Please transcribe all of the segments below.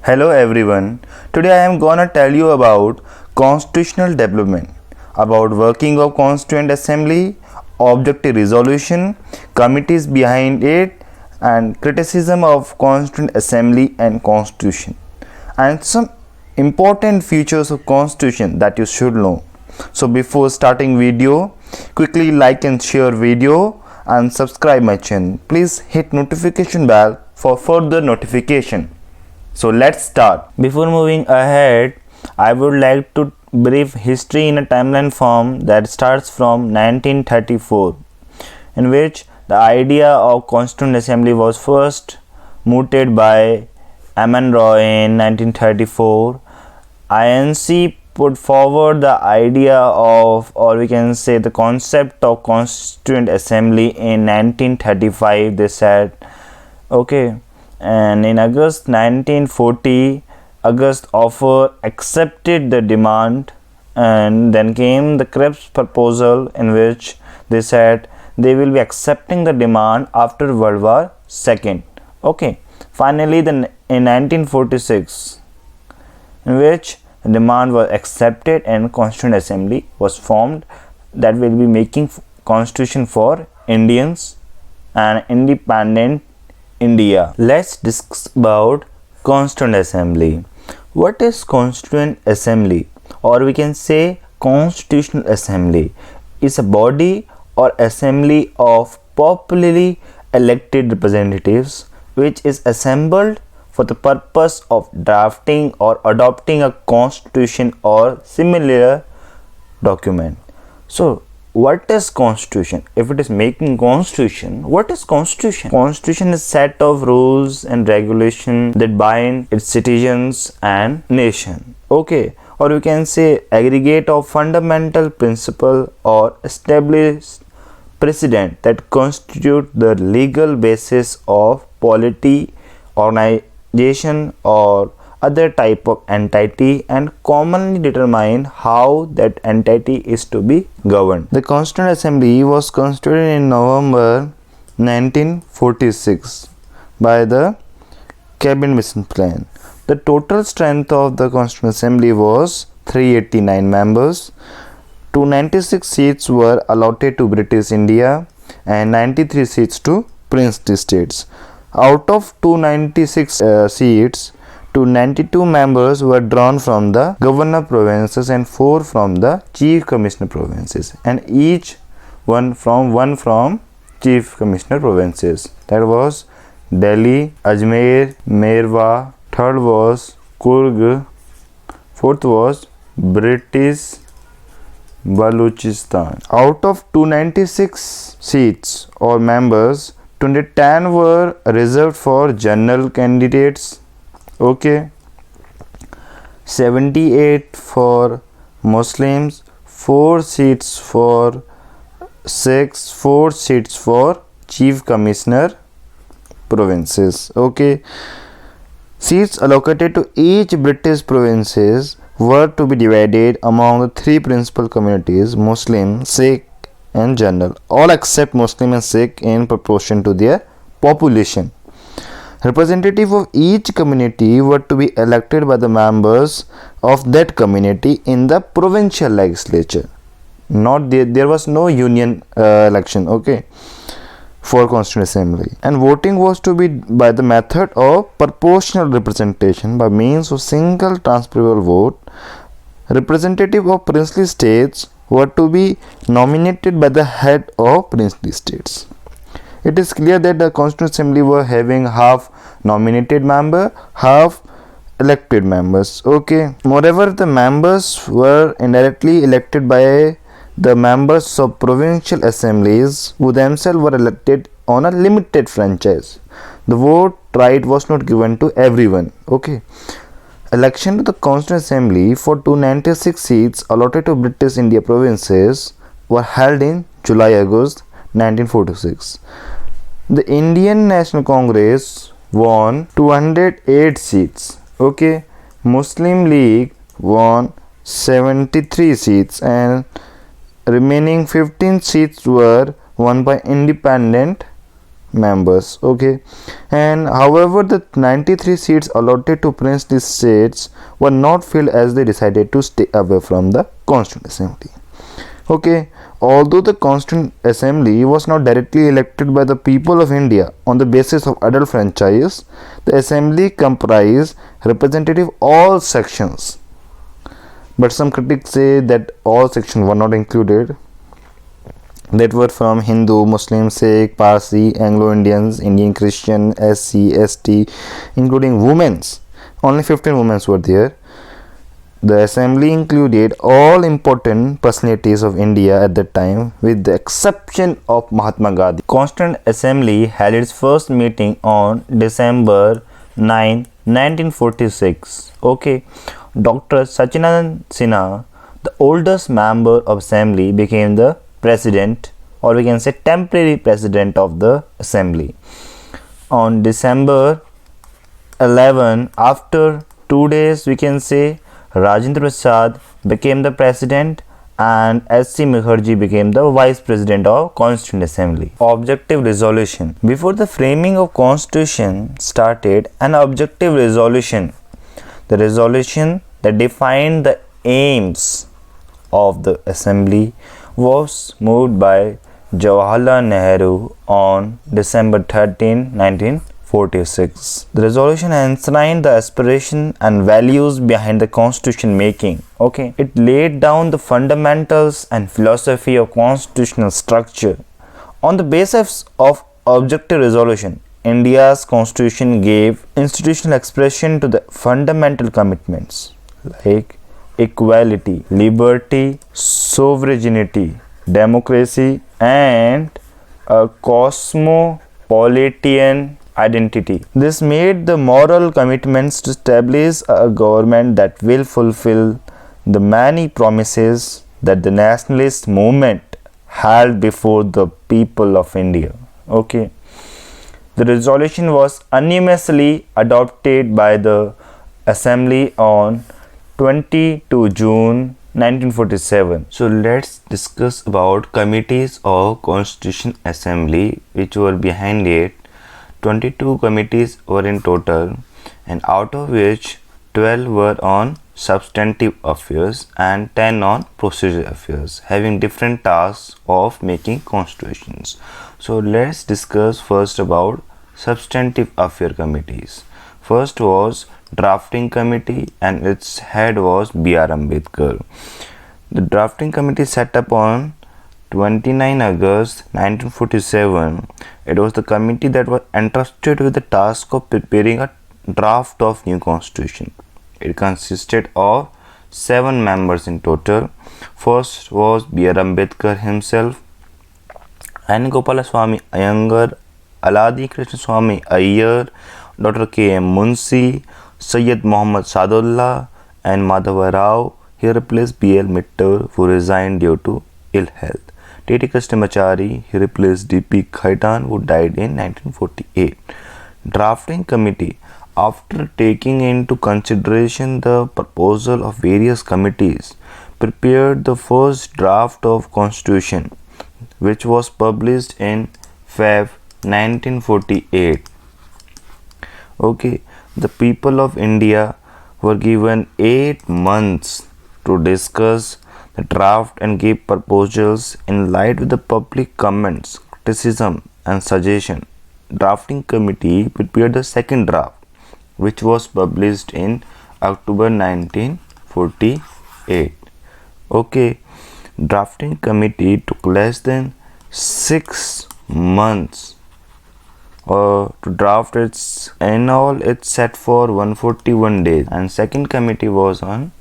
Hello everyone. Today I am gonna tell you about constitutional development, about working of Constituent Assembly, objective resolution, committees behind it, and criticism of Constituent Assembly and Constitution, and some important features of Constitution that you should know. So before starting video, quickly like and share video and subscribe my channel. Please hit notification bell for further notification. So let's start. Before moving ahead, I would like to brief history in a timeline form that starts from 1934, in which the idea of Constituent Assembly was first mooted by Aman Roy in 1934. INC put forward the idea of, or we can say the concept of Constituent Assembly in 1935. They said, okay. And in August 1940, August offer accepted the demand, and then came the Krebs proposal, in which they said they will be accepting the demand after World War II. Okay, finally then in 1946, in which the demand was accepted and Constituent Assembly was formed that will be making constitution for Indians and independent India. Let's discuss about Constituent Assembly. What is Constituent Assembly, or we can say Constitutional Assembly? Is a body or assembly of popularly elected representatives which is assembled for the purpose of drafting or adopting a constitution or similar document. So what is constitution? If it is making constitution, what is constitution? Constitution is set of rules and regulation that bind its citizens and nation. Okay, or you can say aggregate of fundamental principle or established precedent that constitute the legal basis of polity, organization, or other type of entity, and commonly determine how that entity is to be governed. The Constituent Assembly was constituted in November 1946 by the Cabinet Mission Plan. The total strength of the Constituent Assembly was 389 members. 296 seats were allotted to British India and 93 seats to Princely States. Out of 296 seats, 292 members were drawn from the governor provinces and 4 from the chief commissioner provinces, and each one from chief commissioner provinces. That was Delhi, Ajmer, Merwa. Third was Kurg. Fourth was British Baluchistan. Out of 296 seats or members, 210 were reserved for general candidates. Okay, 78 for Muslims, 4 seats for Sikhs, 4 seats for chief commissioner provinces. Okay, seats allocated to each British provinces were to be divided among the 3 principal communities: Muslim, Sikh and general, all except Muslim and Sikh in proportion to their population. Representatives of each community were to be elected by the members of that community in the provincial legislature. Not there was no union election, okay, for Constituent Assembly. And voting was to be by the method of proportional representation by means of single transferable vote. Representatives of princely states were to be nominated by the head of princely states. It is clear that the Constituent Assembly were having half nominated member, half elected members. Okay. Moreover, the members were indirectly elected by the members of provincial assemblies, who themselves were elected on a limited franchise. The vote right was not given to everyone. Okay. Election to the Constituent Assembly for 296 seats allotted to British India provinces were held in July-August 1946. The Indian National Congress won 208 seats. Okay, Muslim League won 73 seats, and remaining 15 seats were won by independent members. Okay, and however the 93 seats allotted to princely states were not filled as they decided to stay away from the Constituent Assembly. Okay, although the Constituent Assembly was not directly elected by the people of India on the basis of adult franchise, the assembly comprised representative all sections. But some critics say that all sections were not included, that were from Hindu, Muslim, Sikh, Parsi, Anglo-Indians, Indian Christian, SC, ST, including women's. Only 15 women were there. The assembly included all important personalities of India at that time, with the exception of Mahatma Gandhi. Constituent Assembly held its first meeting on December 9, 1946. Okay, Dr. Sachinandan Sinha, the oldest member of Assembly, became the president, or we can say temporary president of the Assembly. On December 11, after 2 days, we can say Rajendra Prasad became the president and S.C. Mukherjee became the vice president of Constituent Assembly. Objective resolution. Before the framing of Constitution started, an objective resolution, the resolution that defined the aims of the Assembly, was moved by Jawaharlal Nehru on December 13, 1946. The resolution enshrined the aspiration and values behind the constitution making. Okay, it laid down the fundamentals and philosophy of constitutional structure. On the basis of objective resolution, India's constitution gave institutional expression to the fundamental commitments like equality, liberty, sovereignty, democracy, and a cosmopolitan identity. This made the moral commitments to establish a government that will fulfill the many promises that the nationalist movement held before the people of India. Okay. The resolution was unanimously adopted by the Assembly on 22 June 1947. So let's discuss about committees of Constitution Assembly which were behind it. 22 committees were in total, and out of which 12 were on substantive affairs and 10 on procedural affairs, having different tasks of making constitutions. So let's discuss first about substantive affair committees. First was drafting committee and its head was B.R. Ambedkar. The drafting committee set up on 29 August 1947. It was the committee that was entrusted with the task of preparing a draft of new constitution. It consisted of 7 members in total. First was B.R. Ambedkar himself, N. Gopalaswamy Iyengar, Aladi Krishna Swamy Iyer, Dr. K.M. Munshi, Syed Muhammad Sadullah, and Madhava Rao. He replaced B.L. Mittal, who resigned due to ill health. T.T. Krishnamachari, he replaced D.P. Khaitan, who died in 1948. Drafting committee, after taking into consideration the proposal of various committees, prepared the first draft of constitution, which was published in Feb 1948. Okay, the people of India were given 8 months to discuss the draft and give proposals in light with the public comments, criticism and suggestion. Drafting committee prepared the second draft, which was published in October 1948. Okay, drafting committee took less than 6 months to draft its, in all it set for 141 days. And second committee was on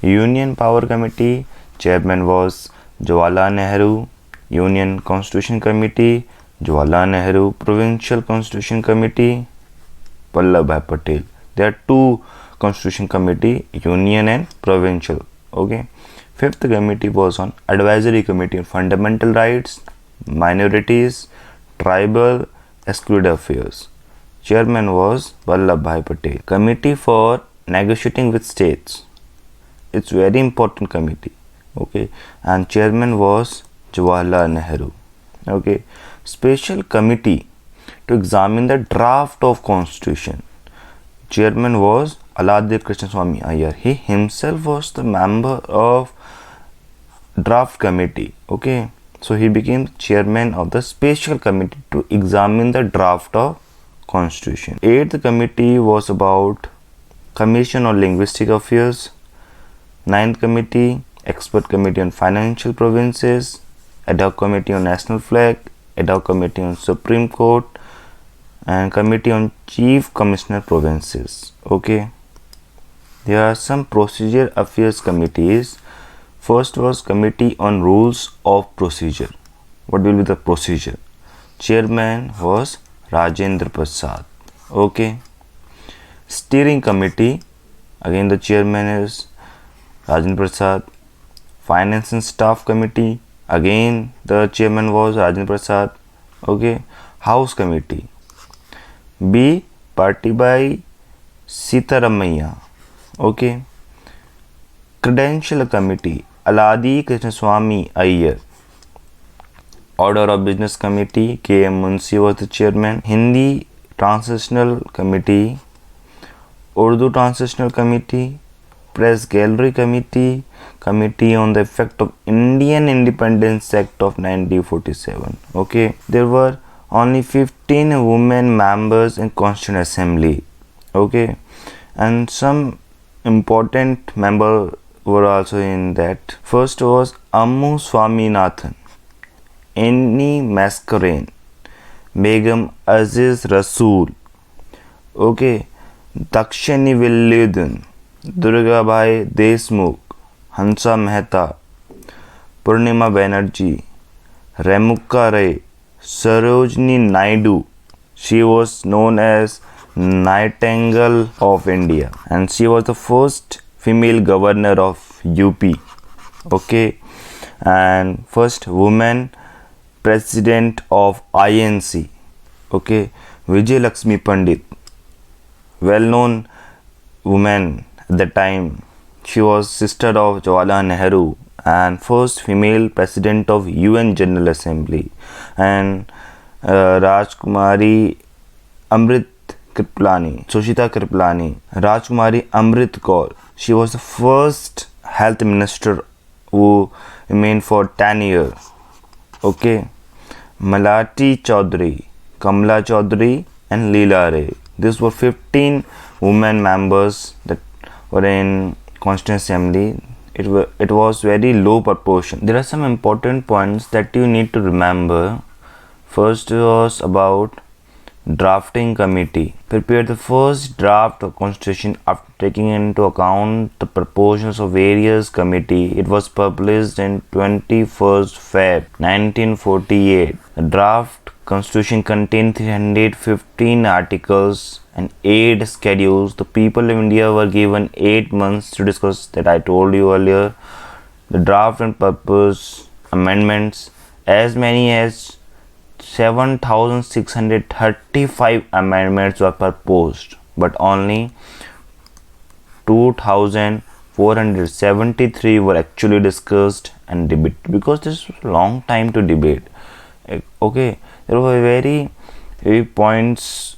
Union Power Committee. Chairman was Jawaharlal Nehru. Union Constitution Committee, Jawaharlal Nehru. Provincial Constitution Committee, Vallabhbhai Patel. There are 2 Constitution Committee, Union and Provincial. Okay. Fifth committee was on Advisory Committee on Fundamental Rights, Minorities, Tribal, Excluded Affairs. Chairman was Vallabhbhai Patel. Committee for Negotiating with States. It's very important committee. Okay. And chairman was Jawaharlal Nehru. Okay. Special committee to examine the draft of constitution. Chairman was Aladhir Krishnaswamy Iyer. He himself was the member of draft committee. Okay, so he became chairman of the special committee to examine the draft of constitution. Eighth committee was about Commission on Linguistic Affairs. Ninth committee, expert committee on financial provinces, ad hoc committee on national flag, ad hoc committee on Supreme Court, and committee on chief commissioner provinces. Okay, there are some procedure affairs committees. First was committee on rules of procedure. What will be the procedure? Chairman was Rajendra Prasad. Okay. Steering committee, again the chairman is Rajendra Prasad. Finance and staff committee, again the chairman was Rajendra Prasad. Okay. House committee, B. Partibai Sitaramaiah. Okay. Credential committee, Aladhir Krishnaswamy Iyer. Order of business committee, K.M. Munshi was the chairman. Hindi transitional committee, Urdu transitional committee, press gallery committee, committee on the effect of Indian Independence Act of 1947. Okay, there were only 15 women members in Constituent Assembly. Okay, and some important members were also in that. First was Ammu Swaminathan, Annie Mascarenhas, Begum Aziz Rasool. Okay, Dakshini Villadan, Durgabhai Deshmukh, Hansa Mehta, Purnima Banerjee, Remuka Ray, Sarojini Naidu. She was known as Nightingale of India, and she was the first female governor of UP. Okay, and first woman president of INC. Okay, Vijay Lakshmi Pandit, well-known woman at the time. She was sister of Jawaharlal Nehru and first female president of UN General Assembly. And Rajkumari Amrit Kripalani, Sushita Kripalani, Rajkumari Amrit Kaur. She was the first health minister who remained for 10 years. Okay, Malati Chaudhary, Kamala Chaudhary, and Leela Ray. These were 15 women members that were in Constituent Assembly. It was very low proportion. There are some important points that you need to remember. First was about drafting committee. Prepared the first draft of constitution after taking into account the proposals of various committee. It was published in 21st Feb 1948. The draft constitution contained 315 articles and 8 schedules. The people of India were given 8 months to discuss that I told you earlier. The draft and purpose amendments, as many as 7,635 amendments were proposed, but only 2,473 were actually discussed and debated, because this was a long time to debate. Okay, there were very points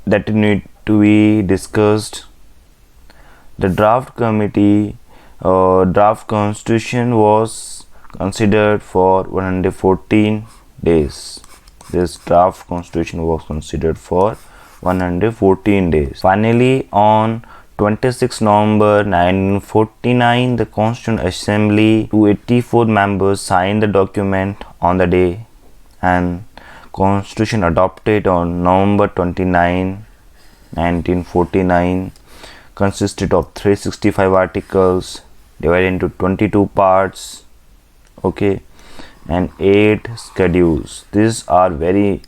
that need to be discussed. The draft committee, draft constitution was considered for 114 days. This draft constitution was considered for 114 days. Finally, on 26 November 1949, the Constituent Assembly, 284 members signed the document on the day, and Constitution adopted on November 29, 1949, consisted of 365 articles divided into 22 parts. Okay, and 8 schedules. These are very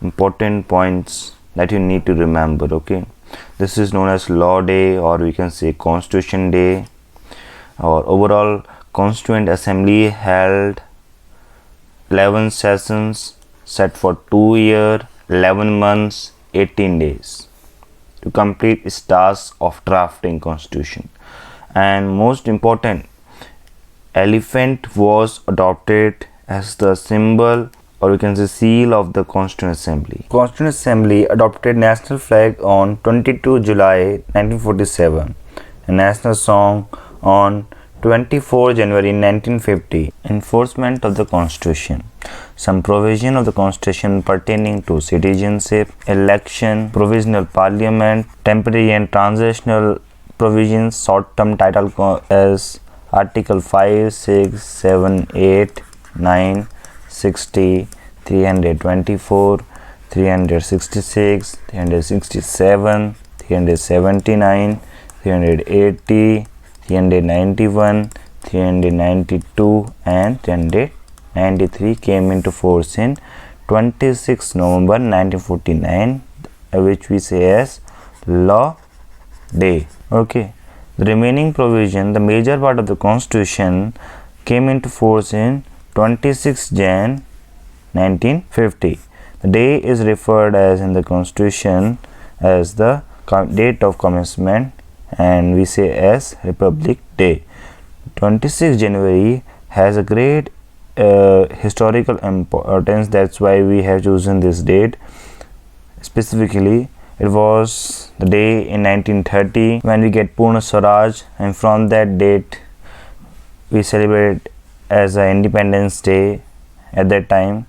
important points that you need to remember. Okay, this is known as Law Day, or we can say Constitution Day. Our overall Constituent Assembly held 11 sessions set for 2 years, 11 months, 18 days to complete its task of drafting constitution. And most important, elephant was adopted as the symbol or we can say seal of the Constituent Assembly. Constituent Assembly adopted national flag on 22 July 1947, a national song on 24 January 1950. Enforcement of the Constitution. Some provision of the Constitution pertaining to citizenship, election, provisional parliament, temporary and transitional provisions, short-term title as Article 5, 6, 7, 8, 9, 60, 324, 366, 367, 379, 380, 391, 392 and 393 came into force in 26 November 1949, which we say as Law Day. Okay. The remaining provision, the major part of the Constitution, came into force in 26 Jan 1950. The day is referred as in the Constitution as the date of commencement, and we say as Republic Day. 26 January has a great historical importance. That's why we have chosen this date specifically. It was the day in 1930 when we get Purna Swaraj, and from that date we celebrate as a Independence Day at that time.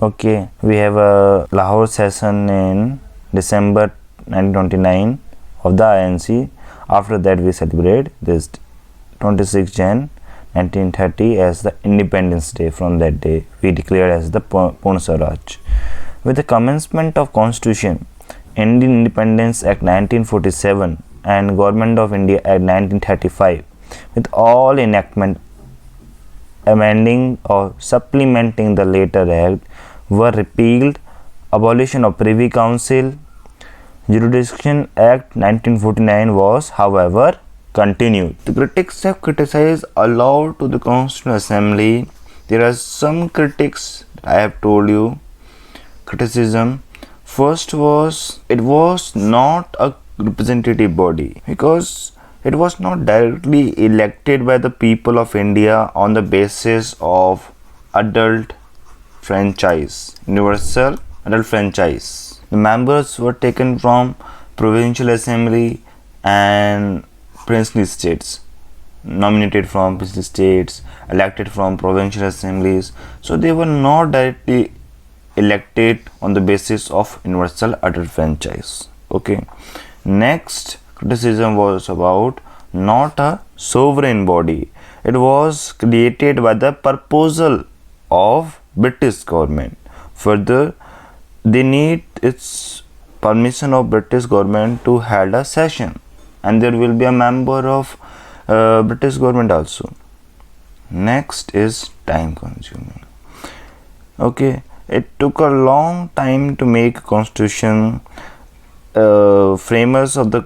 Okay, we have a Lahore session in December 1929 of the INC. After that we celebrate this 26 Jan 1930 as the Independence Day. From that day we declare as the Purna Swaraj. With the commencement of Constitution, Indian Independence Act 1947 and Government of India Act 1935, with all enactment amending or supplementing the later act, were repealed. Abolition of Privy Council, Jurisdiction Act 1949 was, however, continued. The critics have criticized aloud to the Constituent Assembly. There are some critics, I have told you, criticism. First was, it was not a representative body because it was not directly elected by the people of India on the basis of adult franchise, universal adult franchise. The members were taken from provincial assembly and princely states, nominated from princely states, elected from provincial assemblies. So they were not directly elected on the basis of universal adult franchise. Okay. Next criticism was about not a sovereign body. It was created by the proposal of British government. Further, they need its permission of British government to hold a session, and there will be a member of British government also. Next is time consuming. Okay, it took a long time to make constitution. Framers of the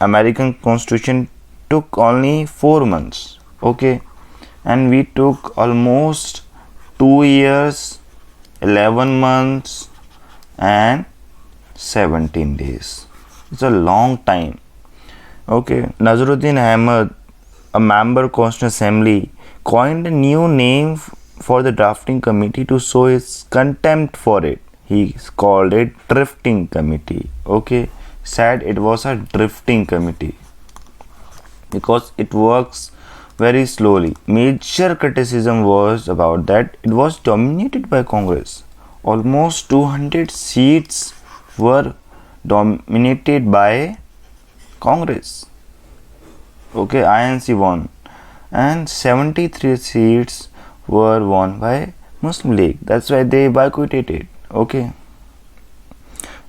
American Constitution took only 4 months. Okay, and we took almost 2 years, 11 months and 17 days. It's a long time. Okay, Nazaruddin Ahmed, a member of Constituent Assembly, coined a new name for the drafting committee to show his contempt for it. He called it drifting committee. Okay, said it was a drifting committee because it works very slowly. Major criticism was about that it was dominated by Congress. Almost 200 seats were dominated by Congress. Okay, INC won, and 73 seats were won by Muslim League. That's why they boycotted it. Okay,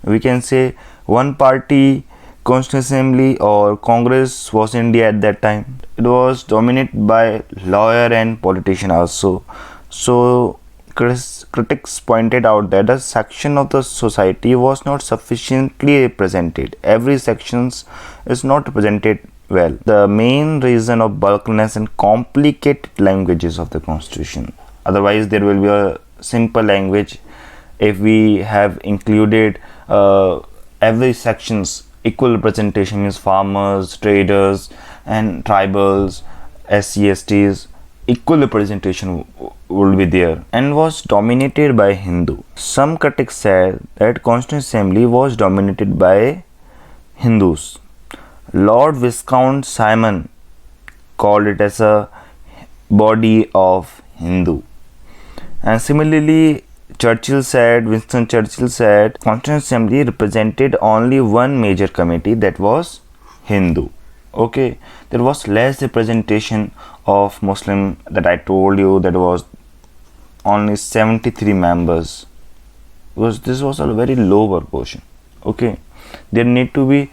we can say one party Constituent Assembly or Congress was India at that time. It was dominated by lawyer and politician also. So critics pointed out that a section of the society was not sufficiently represented. Every section is not represented well. The main reason of bulkiness and complicated languages of the Constitution. Otherwise, there will be a simple language if we have included every section's equal representation, means farmers, traders and tribals, SC/STs, equal representation would be there and was dominated by Hindu. Some critics said that Constituent Assembly was dominated by Hindus. Lord Viscount Simon called it as a body of Hindu. And similarly, Winston Churchill said, Constituent Assembly represented only one major committee, that was Hindu. Okay, there was less representation of Muslim, that I told you, that was only 73 members, because this was a very low proportion. Okay, there need to be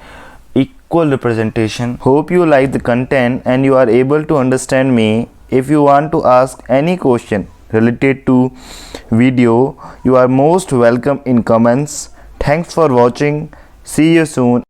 equal representation. Hope you like the content and you are able to understand me. If you want to ask any question related to video, you are most welcome in comments. Thanks for watching. See you soon.